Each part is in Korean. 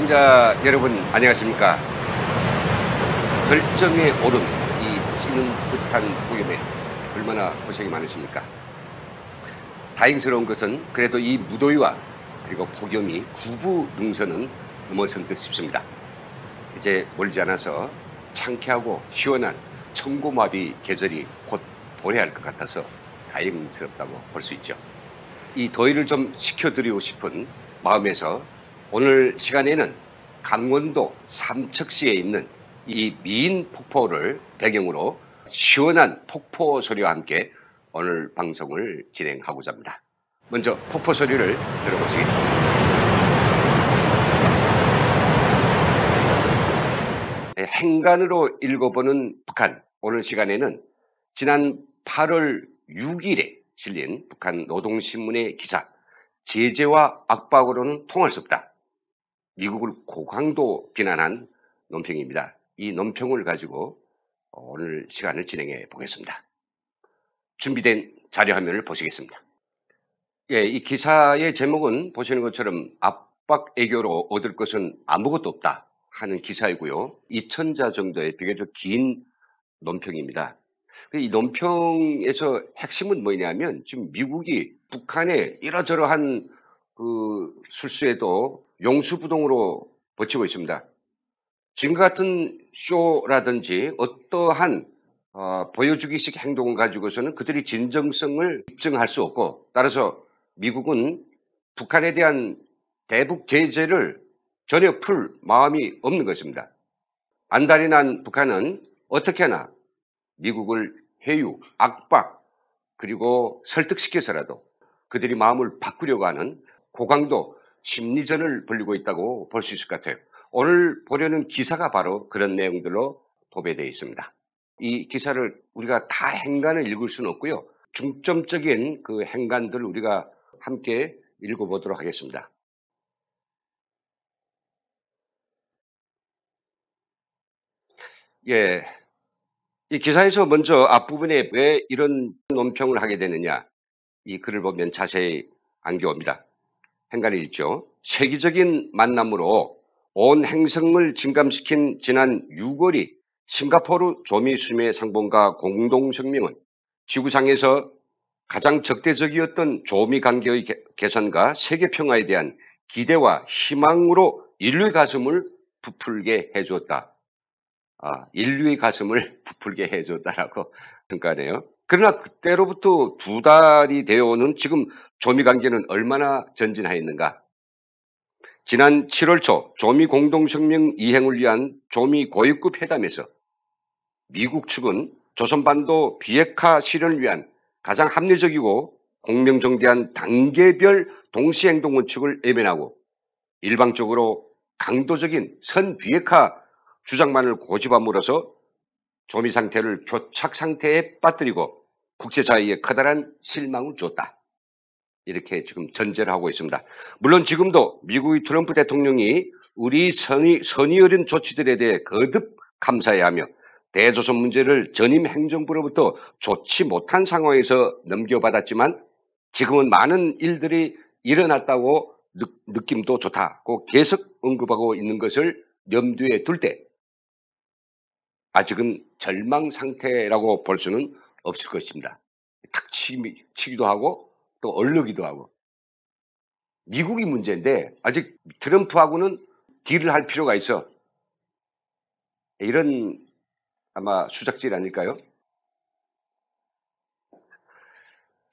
시청자 여러분 안녕하십니까. 결정에 오른 이 찌는 듯한 오염에 얼마나 고생이 많으십니까. 다행스러운 것은 그래도 이 무더위와 그리고 폭염이 구부능선은 넘어선 듯 싶습니다. 이제 멀지 않아서 상쾌하고 시원한 천고마비 계절이 곧 도래할 것 같아서 다행스럽다고 볼 수 있죠. 이 더위를 좀 식혀드리고 싶은 마음에서 오늘 시간에는 강원도 삼척시에 있는 이 미인 폭포를 배경으로 시원한 폭포 소리와 함께 오늘 방송을 진행하고자 합니다. 먼저 폭포 소리를 들어보시겠습니다. 행간으로 읽어보는 북한. 오늘 시간에는 지난 8월 6일에 실린 북한 노동신문의 기사 제재와 압박으로는 통할 수 없다. 미국을 고강도 비난한 논평입니다. 이 논평을 가지고 오늘 시간을 진행해 보겠습니다. 준비된 자료 화면을 보시겠습니다. 예, 이 기사의 제목은 보시는 것처럼 압박 애교로 얻을 것은 아무것도 없다 하는 기사이고요. 2000자 정도의 비교적 긴 논평입니다. 이 논평에서 핵심은 뭐냐면 지금 미국이 북한의 이러저러한 그 술수에도 용수부동으로 버티고 있습니다. 지금과 같은 쇼라든지 어떠한 보여주기식 행동을 가지고서는 그들이 진정성을 입증할 수 없고, 따라서 미국은 북한에 대한 대북 제재를 전혀 풀 마음이 없는 것입니다. 안달이 난 북한은 어떻게 하나 미국을 회유, 압박, 그리고 설득시켜서라도 그들이 마음을 바꾸려고 하는 고강도 심리전을 벌이고 있다고 볼 수 있을 것 같아요. 오늘 보려는 기사가 바로 그런 내용들로 도배되어 있습니다. 이 기사를 우리가 다 행간을 읽을 수는 없고요. 중점적인 그 행간들을 우리가 함께 읽어보도록 하겠습니다. 예, 이 기사에서 먼저 앞부분에 왜 이런 논평을 하게 되느냐, 이 글을 보면 자세히 안겨옵니다. 행간이 있죠. 세계적인 만남으로 온 행성을 진감시킨 지난 6월이 싱가포르 조미수매 상봉과 공동성명은 지구상에서 가장 적대적이었던 조미 관계의 개선과 세계 평화에 대한 기대와 희망으로 인류의 가슴을 부풀게 해주었다. 인류의 가슴을 부풀게 해줬다라고 평가하네요. 그러나 그때로부터 2달이 되어오는 지금 조미 관계는 얼마나 전진하였는가. 지난 7월 초 조미 공동성명 이행을 위한 조미 고위급 회담에서 미국 측은 조선반도 비핵화 실현을 위한 가장 합리적이고 공명정대한 단계별 동시행동 원칙을 외면하고 일방적으로 강도적인 선비핵화 주장만을 고집함으로써 조미 상태를 교착 상태에 빠뜨리고 국제사회에 커다란 실망을 줬다. 이렇게 지금 전제를 하고 있습니다. 물론 지금도 미국의 트럼프 대통령이 우리 선의 어린 조치들에 대해 거듭 감사해야 하며 대조선 문제를 전임 행정부로부터 좋지 못한 상황에서 넘겨받았지만 지금은 많은 일들이 일어났다고 느낌도 좋다고 계속 언급하고 있는 것을 염두에 둘 때 아직은 절망 상태라고 볼 수는 없을 것입니다. 탁 치기도 하고 또 얼르기도 하고. 미국이 문제인데 아직 트럼프하고는 딜을 할 필요가 있어. 이런 아마 수작질 아닐까요?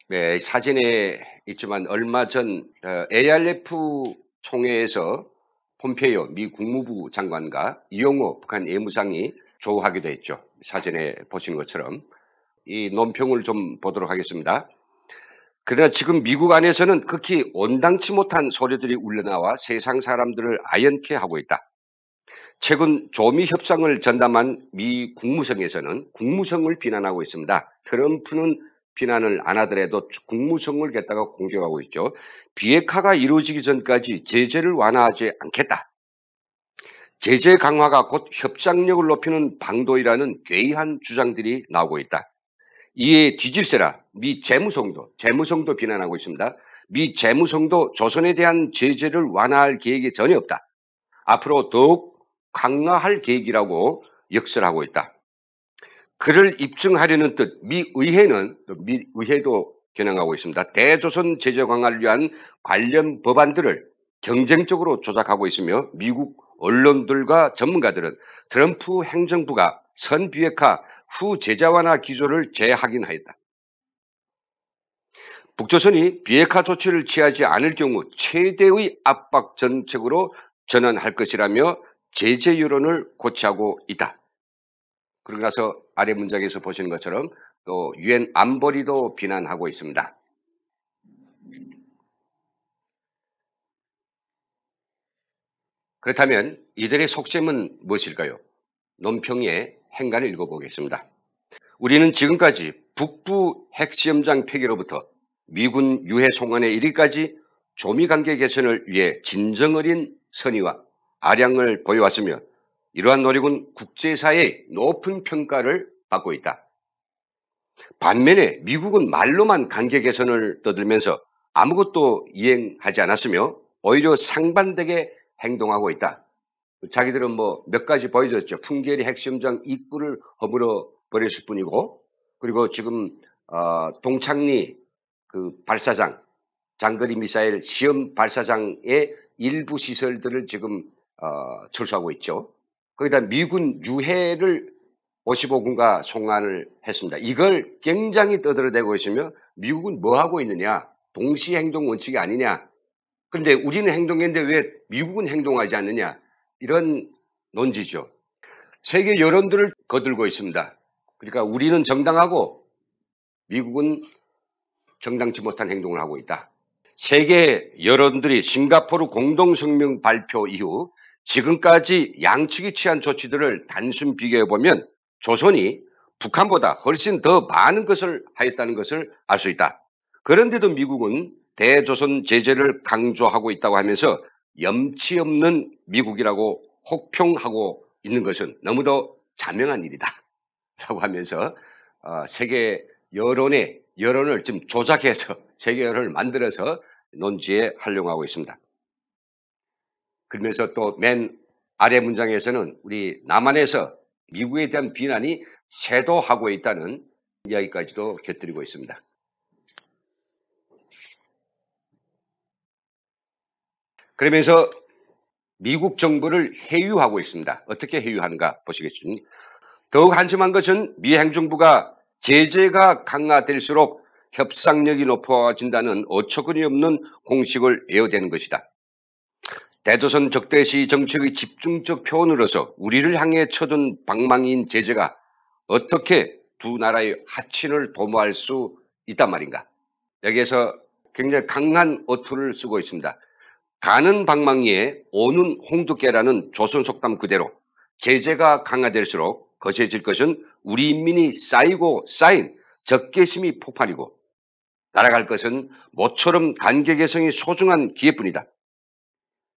네, 사진에 있지만 얼마 전 ARF 총회에서 폼페이오 미 국무부 장관과 이용호 북한 외무상이 조우하기도 했죠. 사진에 보시는 것처럼. 이 논평을 좀 보도록 하겠습니다. 그러나 지금 미국 안에서는 극히 온당치 못한 소리들이 울려나와 세상 사람들을 아연케 하고 있다. 최근 조미 협상을 전담한 미 국무성에서는 국무성을 비난하고 있습니다. 트럼프는 비난을 안 하더라도 국무성을 갖다가 공격하고 있죠. 비핵화가 이루어지기 전까지 제재를 완화하지 않겠다. 제재 강화가 곧 협상력을 높이는 방도이라는 괴이한 주장들이 나오고 있다. 이에 뒤질세라 미 재무성도 비난하고 있습니다. 미 재무성도 조선에 대한 제재를 완화할 계획이 전혀 없다. 앞으로 더욱 강화할 계획이라고 역설하고 있다. 그를 입증하려는 뜻, 미 의회도 겨냥하고 있습니다. 대조선 제재 강화를 위한 관련 법안들을 경쟁적으로 조작하고 있으며 미국 언론들과 전문가들은 트럼프 행정부가 선 비핵화 후 제재 완화 기조를 재확인하였다. 북조선이 비핵화 조치를 취하지 않을 경우 최대의 압박 정책으로 전환할 것이라며 제재 여론을 고취하고 있다. 그러고 나서 아래 문장에서 보시는 것처럼 또 유엔 안보리도 비난하고 있습니다. 그렇다면 이들의 속셈은 무엇일까요? 논평의 행간을 읽어보겠습니다. 우리는 지금까지 북부 핵시험장 폐기로부터 미군 유해 송환에 이르기까지 조미관계 개선을 위해 진정 어린 선의와 아량을 보여왔으며 이러한 노력은 국제사회의 높은 평가를 받고 있다. 반면에 미국은 말로만 관계 개선을 떠들면서 아무것도 이행하지 않았으며 오히려 상반되게 행동하고 있다. 자기들은 뭐 몇 가지 보여줬죠. 풍계리 핵시험장 입구를 허물어 버렸을 뿐이고, 그리고 지금 동창리 그 발사장, 장거리 미사일 시험 발사장의 일부 시설들을 지금 철수하고 있죠. 거기다 미군 유해를 55군가 송환을 했습니다. 이걸 굉장히 떠들어대고 있으며 미국은 뭐 하고 있느냐? 동시 행동 원칙이 아니냐? 그런데 우리는 행동했는데 왜 미국은 행동하지 않느냐? 이런 논지죠. 세계 여론들을 거들고 있습니다. 그러니까 우리는 정당하고 미국은 정당치 못한 행동을 하고 있다. 세계 여론들이 싱가포르 공동성명 발표 이후 지금까지 양측이 취한 조치들을 단순 비교해보면 조선이 북한보다 훨씬 더 많은 것을 하였다는 것을 알 수 있다. 그런데도 미국은 대조선 제재를 강조하고 있다고 하면서 염치 없는 미국이라고 혹평하고 있는 것은 너무도 자명한 일이다 라고 하면서 세계 여론을 좀 조작해서 세계 여론을 만들어서 논지에 활용하고 있습니다. 그러면서 또 맨 아래 문장에서는 우리 남한에서 미국에 대한 비난이 쇄도하고 있다는 이야기까지도 곁들이고 있습니다. 그러면서 미국 정부를 해유하고 있습니다. 어떻게 해유하는가 보시겠습니다. 더욱 한심한 것은 미 행정부가 제재가 강화될수록 협상력이 높아진다는 어처구니 없는 공식을 외워대는 것이다. 대조선 적대시 정책의 집중적 표현으로서 우리를 향해 쳐든 방망이인 제재가 어떻게 두 나라의 하친을 도모할 수 있단 말인가. 여기에서 굉장히 강한 어투를 쓰고 있습니다. 가는 방망이에 오는 홍두깨라는 조선 속담 그대로 제재가 강화될수록 거세질 것은 우리 인민이 쌓이고 쌓인 적개심이 폭발이고 날아갈 것은 모처럼 관계 개선이 소중한 기회뿐이다.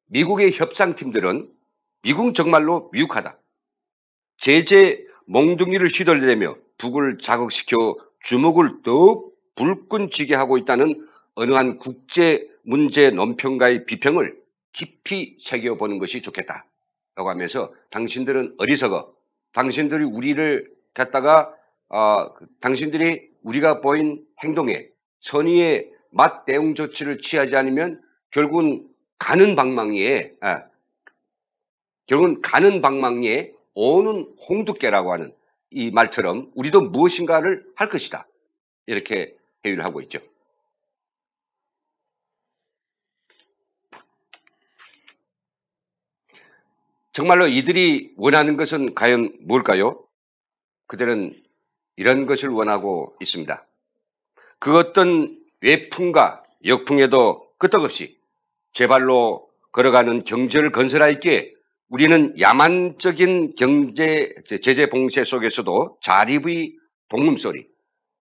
미국의 협상팀들은 미국 정말로 미혹하다. 제재 몽둥이를 휘둘러대며 북을 자극시켜 주목을 더욱 불끈 쥐게 하고 있다는 어느 한 국제 문제 논평가의 비평을 깊이 새겨보는 것이 좋겠다 라고 하면서 당신들은 어리석어. 당신들이 우리를 갖다가 당신들이 우리가 보인 행동에 선의의 맞대응 조치를 취하지 않으면 결국은 가는 방망이에 오는 홍두깨라고 하는 이 말처럼 우리도 무엇인가를 할 것이다. 이렇게 회유를 하고 있죠. 정말로 이들이 원하는 것은 과연 뭘까요? 그들은 이런 것을 원하고 있습니다. 그 어떤 외풍과 역풍에도 끄떡없이 제발로 걸어가는 경제를 건설하기에 우리는 야만적인 제재 봉쇄 속에서도 자립의 동음소리,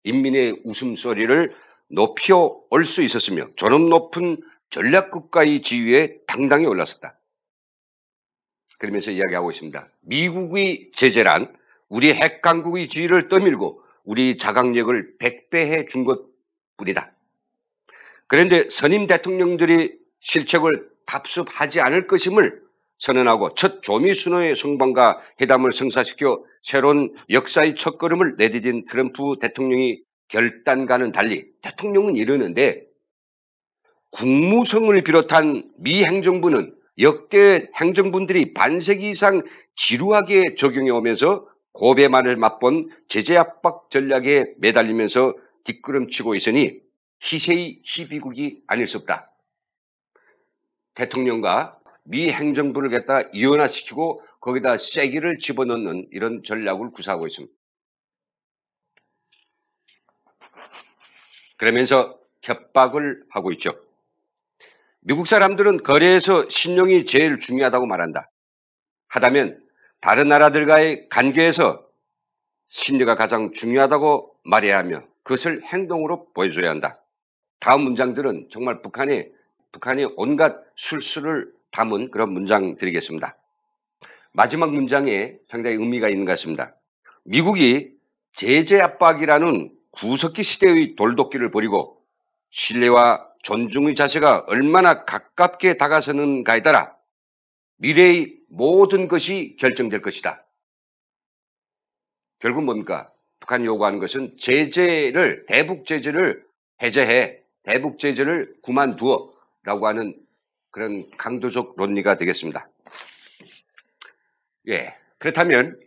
인민의 웃음소리를 높여 올 수 있었으며 존엄 높은 전략국가의 지위에 당당히 올랐었다. 그러면서 이야기하고 있습니다. 미국의 제재란 우리 핵강국의 지위를 떠밀고 우리 자각력을 100배해 준 것뿐이다. 그런데 선임 대통령들이 실책을 답습하지 않을 것임을 선언하고 첫 조미순호의 성방과 회담을 성사시켜 새로운 역사의 첫걸음을 내디딘 트럼프 대통령이 결단과는 달리 대통령은 이러는데 국무성을 비롯한 미 행정부는 역대 행정분들이 반세기 이상 지루하게 적용해 오면서 고배만을 맛본 제재 압박 전략에 매달리면서 뒷걸음치고 있으니 희세의 희비국이 아닐 수 없다. 대통령과 미 행정부를 갖다 이원화시키고 거기다 쐐기를 집어넣는 이런 전략을 구사하고 있습니다. 그러면서 협박을 하고 있죠. 미국 사람들은 거래에서 신용이 제일 중요하다고 말한다. 하다면 다른 나라들과의 관계에서 신뢰가 가장 중요하다고 말해야 하며 그것을 행동으로 보여줘야 한다. 다음 문장들은 정말 북한이 온갖 술수를 담은 그런 문장 드리겠습니다. 마지막 문장에 상당히 의미가 있는 것 같습니다. 미국이 제재 압박이라는 구석기 시대의 돌독기를 버리고 신뢰와 존중의 자세가 얼마나 가깝게 다가서는가에 따라 미래의 모든 것이 결정될 것이다. 결국 뭡니까? 북한이 요구하는 것은 대북 제재를 해제해, 대북 제재를 그만두어 라고 하는 그런 강도적 논리가 되겠습니다. 예, 그렇다면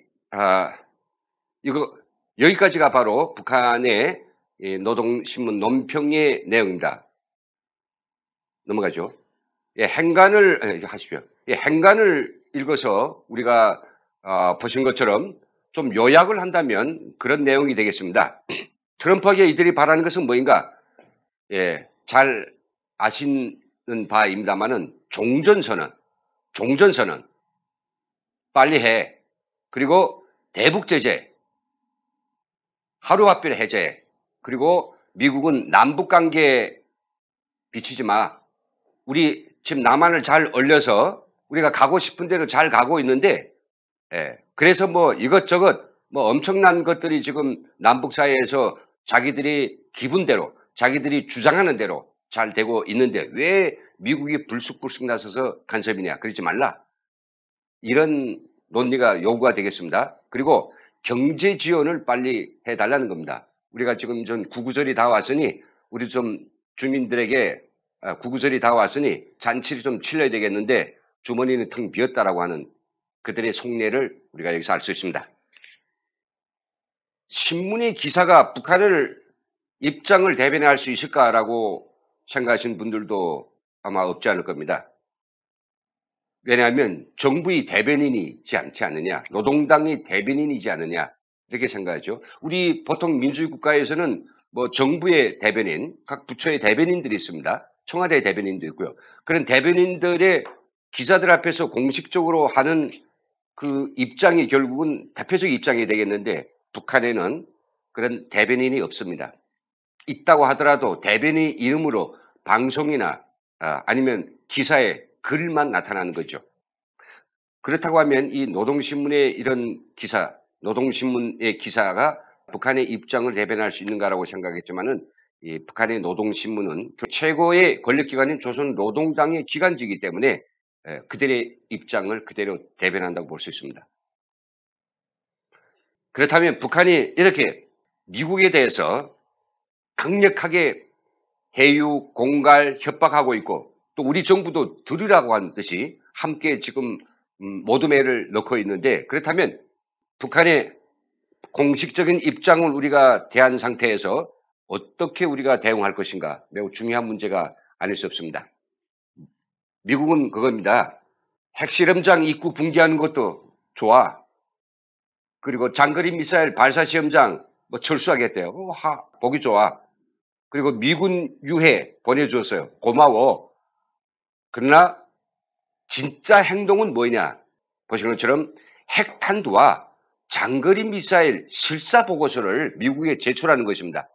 여기까지가 바로 북한의 노동신문 논평의 내용입니다. 넘어가죠. 예, 행간을 하십시오. 예, 행간을 읽어서 우리가 보신 것처럼 좀 요약을 한다면 그런 내용이 되겠습니다. 트럼프에게 이들이 바라는 것은 뭐인가? 예, 잘 아시는 바입니다만은 종전선언 빨리 해. 그리고 대북 제재, 하루아필 해제. 그리고 미국은 남북 관계에 비치지 마. 우리 지금 남한을 잘 얼려서 우리가 가고 싶은 대로 잘 가고 있는데, 예, 그래서 뭐 이것저것 뭐 엄청난 것들이 지금 남북 사이에서 자기들이 기분대로, 자기들이 주장하는 대로 잘 되고 있는데 왜 미국이 불쑥불쑥 나서서 간섭이냐, 그러지 말라. 이런 논리가 요구가 되겠습니다. 그리고 경제 지원을 빨리 해달라는 겁니다. 우리가 지금 좀 구구절이 다 왔으니 우리 좀 주민들에게 구구절이 다 왔으니 잔치를 좀 치러야 되겠는데 주머니는 텅 비었다라고 하는 그들의 속내를 우리가 여기서 알 수 있습니다. 신문의 기사가 북한을 입장을 대변할 수 있을까라고 생각하시는 분들도 아마 없지 않을 겁니다. 왜냐하면 정부의 대변인이지 않지 않느냐, 노동당의 대변인이지 않느냐 이렇게 생각하죠. 우리 보통 민주주의 국가에서는 뭐 정부의 대변인, 각 부처의 대변인들이 있습니다. 청와대 대변인도 있고요. 그런 대변인들의 기자들 앞에서 공식적으로 하는 그 입장이 결국은 대표적 입장이 되겠는데 북한에는 그런 대변인이 없습니다. 있다고 하더라도 대변인 이름으로 방송이나 아니면 기사에 글만 나타나는 거죠. 그렇다고 하면 이 노동신문의 이런 기사, 노동신문의 기사가 북한의 입장을 대변할 수 있는가라고 생각했지만은 이 북한의 노동신문은 최고의 권력기관인 조선노동당의 기관지이기 때문에 그들의 입장을 그대로 대변한다고 볼 수 있습니다. 그렇다면 북한이 이렇게 미국에 대해서 강력하게 해유, 공갈, 협박하고 있고 또 우리 정부도 들으라고 한 듯이 함께 지금 모둠매를 넣고 있는데 그렇다면 북한의 공식적인 입장을 우리가 대한 상태에서 어떻게 우리가 대응할 것인가 매우 중요한 문제가 아닐 수 없습니다. 미국은 그겁니다. 핵실험장 입구 붕괴하는 것도 좋아. 그리고 장거리 미사일 발사 시험장 뭐 철수하겠대요. 보기 좋아. 그리고 미군 유해 보내주었어요. 고마워. 그러나 진짜 행동은 뭐냐? 보시는 것처럼 핵탄두와 장거리 미사일 실사 보고서를 미국에 제출하는 것입니다.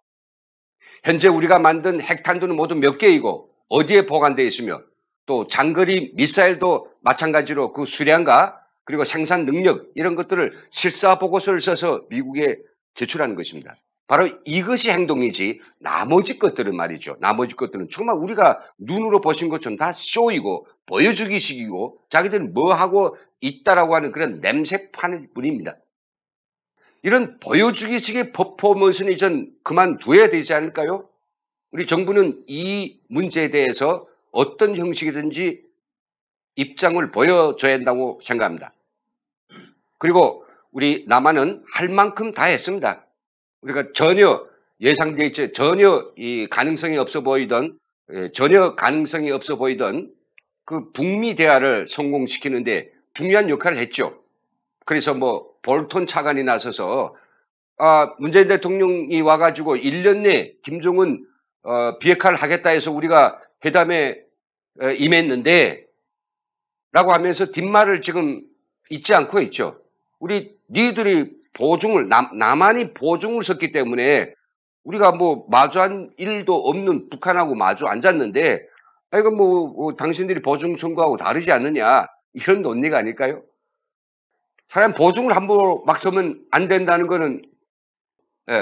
현재 우리가 만든 핵탄두는 모두 몇 개이고 어디에 보관되어 있으며 또 장거리 미사일도 마찬가지로 그 수량과 그리고 생산 능력 이런 것들을 실사 보고서를 써서 미국에 제출하는 것입니다. 바로 이것이 행동이지 나머지 것들은 말이죠. 나머지 것들은 정말 우리가 눈으로 보신 것처럼 다 쇼이고 보여주기식이고 자기들은 뭐 하고 있다라고 하는 그런 냄새판일 뿐입니다. 이런 보여주기식의 퍼포먼스는 이젠 그만둬야 되지 않을까요? 우리 정부는 이 문제에 대해서 어떤 형식이든지 입장을 보여줘야 한다고 생각합니다. 그리고 우리 남한은 할 만큼 다 했습니다. 우리가 전혀 예상돼 있지 전혀 이 가능성이 없어 보이던 그 북미 대화를 성공시키는데 중요한 역할을 했죠. 그래서 뭐 볼턴 차관이 나서서 문재인 대통령이 와가지고 1년 내에 김정은 비핵화를 하겠다 해서 우리가 회담에 임했는데 라고 하면서 뒷말을 지금 잊지 않고 있죠. 니들이 보증을 남한이 보증을 섰기 때문에 우리가 뭐 마주한 일도 없는 북한하고 마주 앉았는데 이거 뭐 당신들이 보증 선거하고 다르지 않느냐 이런 논리가 아닐까요? 사람 보증을 함부로 막 서면 안 된다는 거는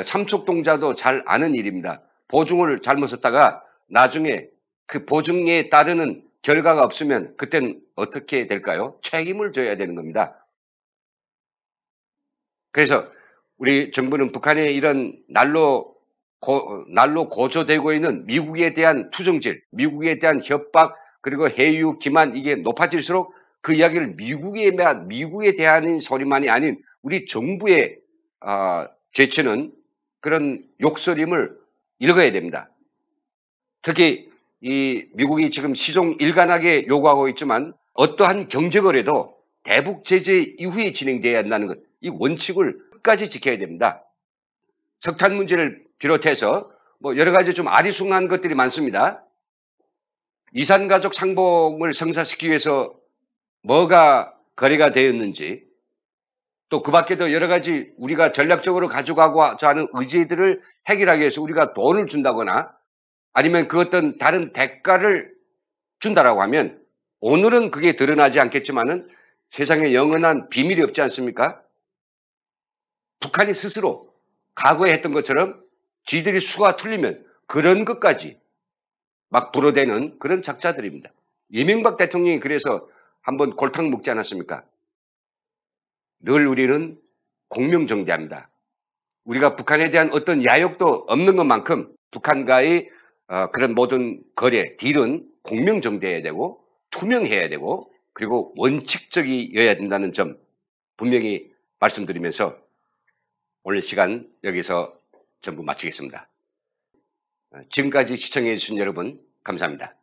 참석동자도 잘 아는 일입니다. 보증을 잘못 썼다가 나중에 그 보증에 따르는 결과가 없으면 그때는 어떻게 될까요? 책임을 져야 되는 겁니다. 그래서 우리 정부는 북한의 이런 날로 고조되고 있는 미국에 대한 투정질, 미국에 대한 협박, 그리고 해유 기만 이게 높아질수록 그 이야기를 미국에 대한 소리만이 아닌 우리 정부에 죄치는 그런 욕설임을 읽어야 됩니다. 특히 이 미국이 지금 시종 일관하게 요구하고 있지만 어떠한 경제 거래도 대북 제재 이후에 진행돼야 한다는 것, 이 원칙을 끝까지 지켜야 됩니다. 석탄 문제를 비롯해서 뭐 여러 가지 좀 아리송한 것들이 많습니다. 이산가족 상봉을 성사시키기 위해서 뭐가 거래가 되었는지 또 그 밖에도 여러 가지 우리가 전략적으로 가져가고자 하는 의제들을 해결하기 위해서 우리가 돈을 준다거나 아니면 그 어떤 다른 대가를 준다라고 하면 오늘은 그게 드러나지 않겠지만은 세상에 영원한 비밀이 없지 않습니까? 북한이 스스로 과거에 했던 것처럼 지들이 수가 틀리면 그런 것까지 막 불어대는 그런 작자들입니다. 이명박 대통령이 그래서 한번 골탕 먹지 않았습니까? 늘 우리는 공명정대합니다. 우리가 북한에 대한 어떤 야욕도 없는 것만큼 북한과의 그런 모든 거래, 딜은 공명정대해야 되고 투명해야 되고 그리고 원칙적이어야 된다는 점 분명히 말씀드리면서 오늘 시간 여기서 전부 마치겠습니다. 지금까지 시청해 주신 여러분 감사합니다.